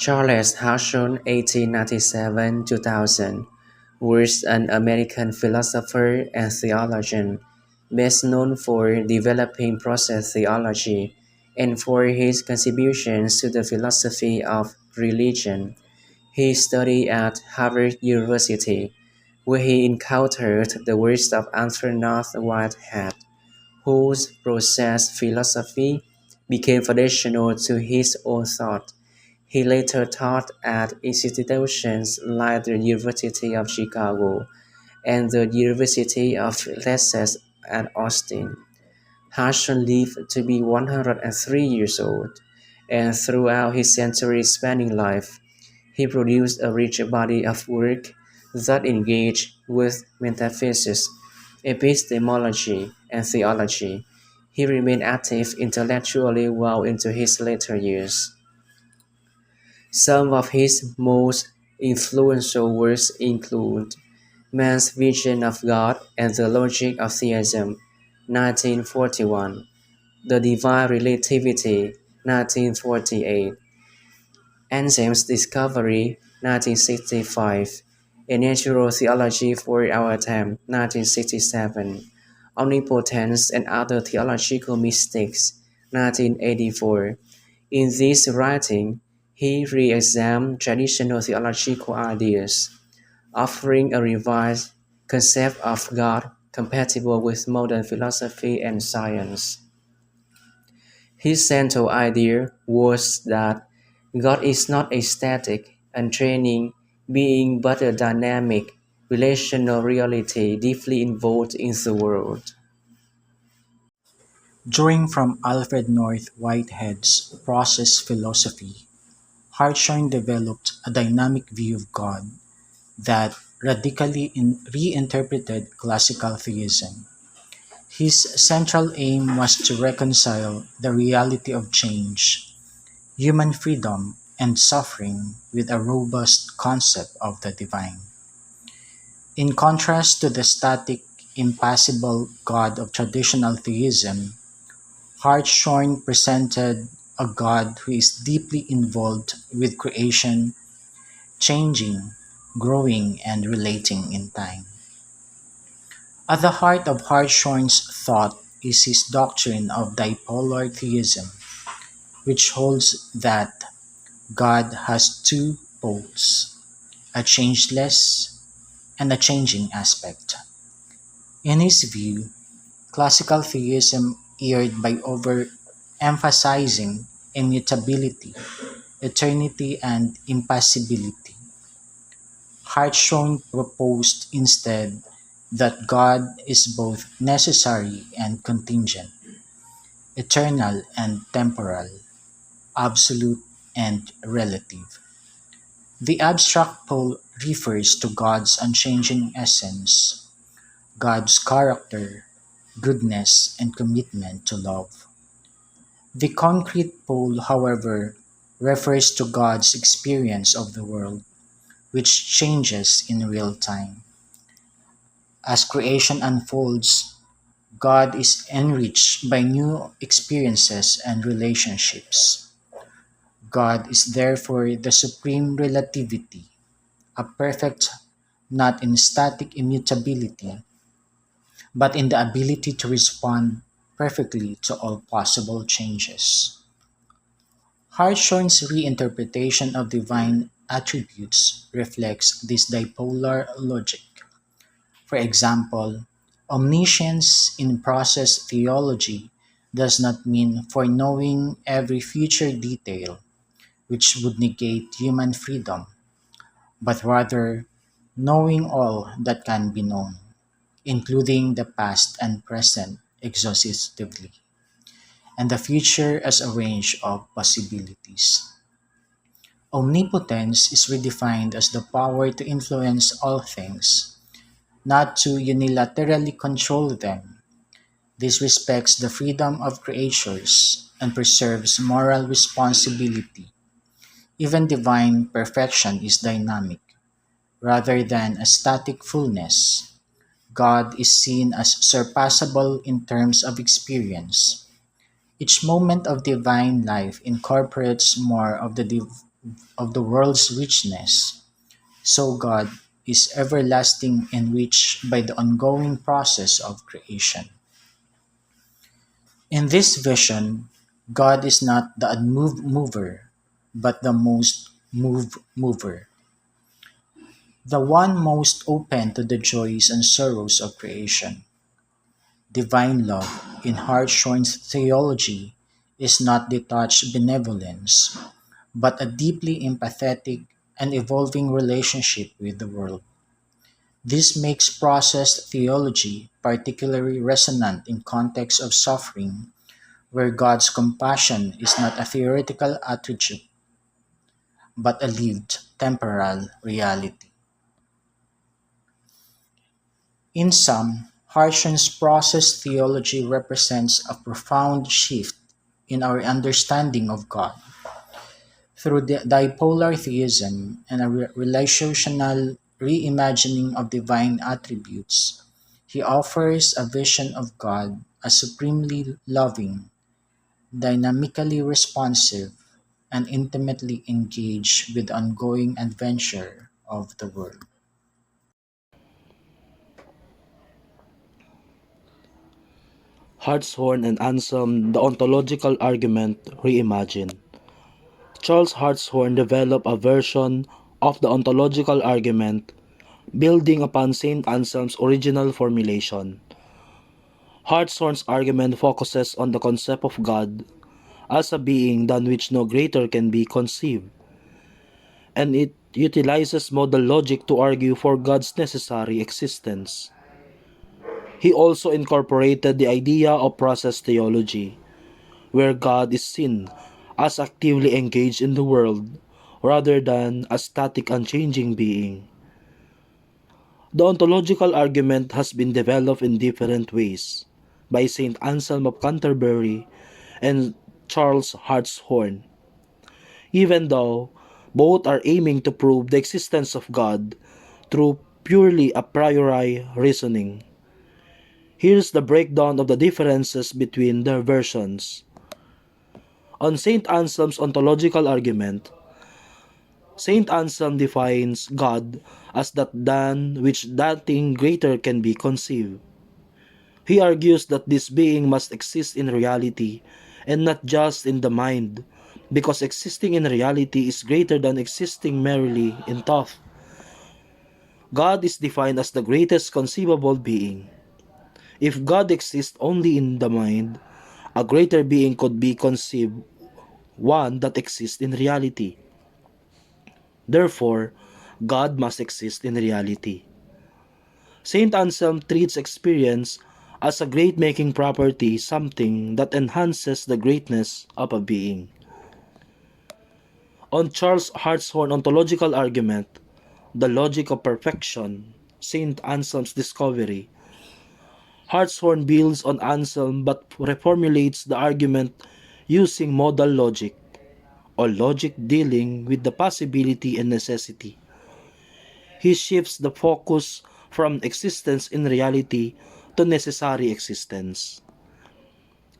Charles Hartshorne (1897–2000) was an American philosopher and theologian, best known for developing process theology and for his contributions to the philosophy of religion. He studied at Harvard University, where he encountered the works of Arthur North Whitehead, whose process philosophy became foundational to his own thought. He later taught at institutions like the University of Chicago and the University of Texas at Austin. Hartshorne lived to be 103 years old, and throughout his century-spanning life, he produced a rich body of work that engaged with metaphysics, epistemology, and theology. He remained active intellectually well into his later years. Some of his most influential works include Man's Vision of God and the Logic of Theism, 1941, The Divine Relativity, 1948, Enzymes Discovery, 1965, A Natural Theology for Our Time, 1967, Omnipotence and Other Theological Mystics, 1984. In this writing, he re-examined traditional theological ideas, offering a revised concept of God compatible with modern philosophy and science. His central idea was that God is not a static, untraining being but a dynamic, relational reality deeply involved in the world. Drawing from Alfred North Whitehead's process philosophy, Hartshorne developed a dynamic view of God that radically reinterpreted classical theism. His central aim was to reconcile the reality of change, human freedom, and suffering with a robust concept of the divine. In contrast to the static, impassible God of traditional theism, Hartshorne presented a God who is deeply involved with creation, changing, growing, and relating in time. At the heart of Hartshorne's thought is his doctrine of dipolar theism, which holds that God has two poles, a changeless and a changing aspect. In his view, classical theism erred by overemphasizing immutability, eternity, and impassibility. Hartshorne proposed instead that God is both necessary and contingent, eternal and temporal, absolute and relative. The abstract pole refers to God's unchanging essence, God's character, goodness, and commitment to love. The concrete pole, however, refers to God's experience of the world, which changes in real time. As creation unfolds, God is enriched by new experiences and relationships. God is therefore the supreme relativity, a perfect not in static immutability, but in the ability to respond perfectly to all possible changes. Hartshorne's reinterpretation of divine attributes reflects this dipolar logic. For example, omniscience in process theology does not mean foreknowing every future detail, which would negate human freedom, but rather knowing all that can be known, including the past and present exhaustively, and the future as a range of possibilities. Omnipotence is redefined as the power to influence all things, not to unilaterally control them. This respects the freedom of creatures and preserves moral responsibility. Even divine perfection is dynamic, rather than a static fullness. God is seen as surpassable in terms of experience. Each moment of divine life incorporates more of the of the world's richness, so God is everlasting enriched by the ongoing process of creation. In this vision, God is not the unmoved mover, but the most moved mover, the one most open to the joys and sorrows of creation. Divine love, in Hartshorne's theology, is not detached benevolence, but a deeply empathetic and evolving relationship with the world. This makes process theology particularly resonant in contexts of suffering, where God's compassion is not a theoretical attribute, but a lived, temporal reality. In sum, Harshon's process theology represents a profound shift in our understanding of God. Through the dipolar theism and a relational reimagining of divine attributes, he offers a vision of God as supremely loving, dynamically responsive, and intimately engaged with the ongoing adventure of the world. Hartshorne and Anselm, The Ontological Argument Reimagined. Charles Hartshorne developed a version of the ontological argument building upon St. Anselm's original formulation. Hartshorne's argument focuses on the concept of God as a being than which no greater can be conceived, and it utilizes modal logic to argue for God's necessary existence. He also incorporated the idea of process theology, where God is seen as actively engaged in the world rather than a static unchanging being. The ontological argument has been developed in different ways by St. Anselm of Canterbury and Charles Hartshorne, even though both are aiming to prove the existence of God through purely a priori reasoning. Here's the breakdown of the differences between their versions. On St. Anselm's ontological argument, St. Anselm defines God as that than which nothing greater can be conceived. He argues that this being must exist in reality and not just in the mind, because existing in reality is greater than existing merely in thought. God is defined as the greatest conceivable being. If God exists only in the mind, a greater being could be conceived, one that exists in reality. Therefore, God must exist in reality. Saint Anselm treats experience as a great-making property, something that enhances the greatness of a being. On Charles Hartshorne ontological argument, The Logic of Perfection, Saint Anselm's discovery, Hartshorne builds on Anselm but reformulates the argument using modal logic, or logic dealing with the possibility and necessity. He shifts the focus from existence in reality to necessary existence.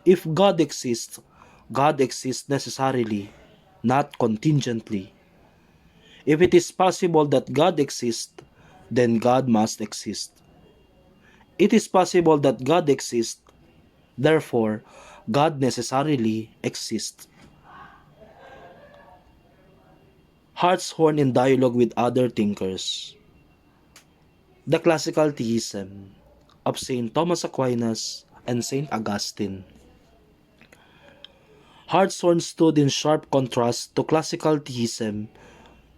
If God exists necessarily, not contingently. If it is possible that God exists, then God must exist. It is possible that God exists, therefore, God necessarily exists. Hartshorne in dialogue with other thinkers. The classical theism of St. Thomas Aquinas and St. Augustine. Hartshorne stood in sharp contrast to classical theism,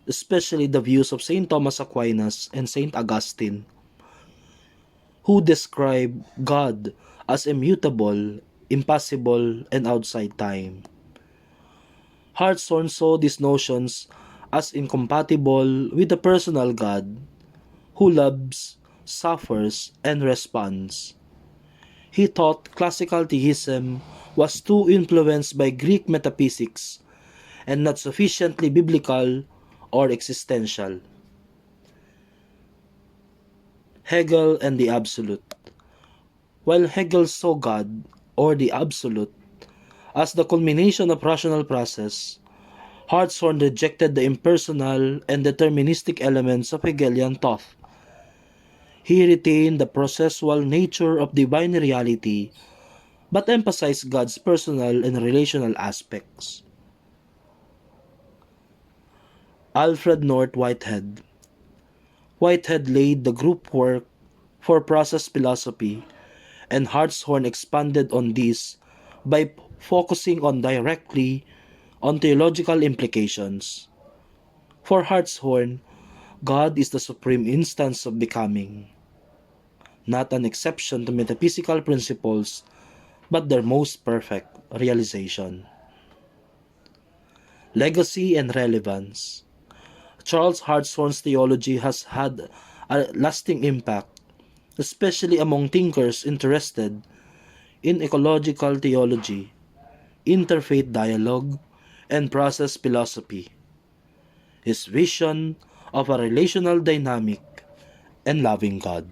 especially the views of St. Thomas Aquinas and St. Augustine, who describe God as immutable, impassible, and outside time. Hartshorne saw these notions as incompatible with the personal God, who loves, suffers, and responds. He thought classical theism was too influenced by Greek metaphysics and not sufficiently biblical or existential. Hegel and the Absolute. While Hegel saw God, or the Absolute, as the culmination of rational process, Hartshorne rejected the impersonal and deterministic elements of Hegelian thought. He retained the processual nature of divine reality, but emphasized God's personal and relational aspects. Alfred North Whitehead. Whitehead laid the group work for process philosophy, and Hartshorne expanded on this by focusing directly on theological implications. For Hartshorne, God is the supreme instance of becoming, not an exception to metaphysical principles, but their most perfect realization. Legacy and relevance. Charles Hartshorne's theology has had a lasting impact, especially among thinkers interested in ecological theology, interfaith dialogue, and process philosophy. His vision of a relational dynamic and loving God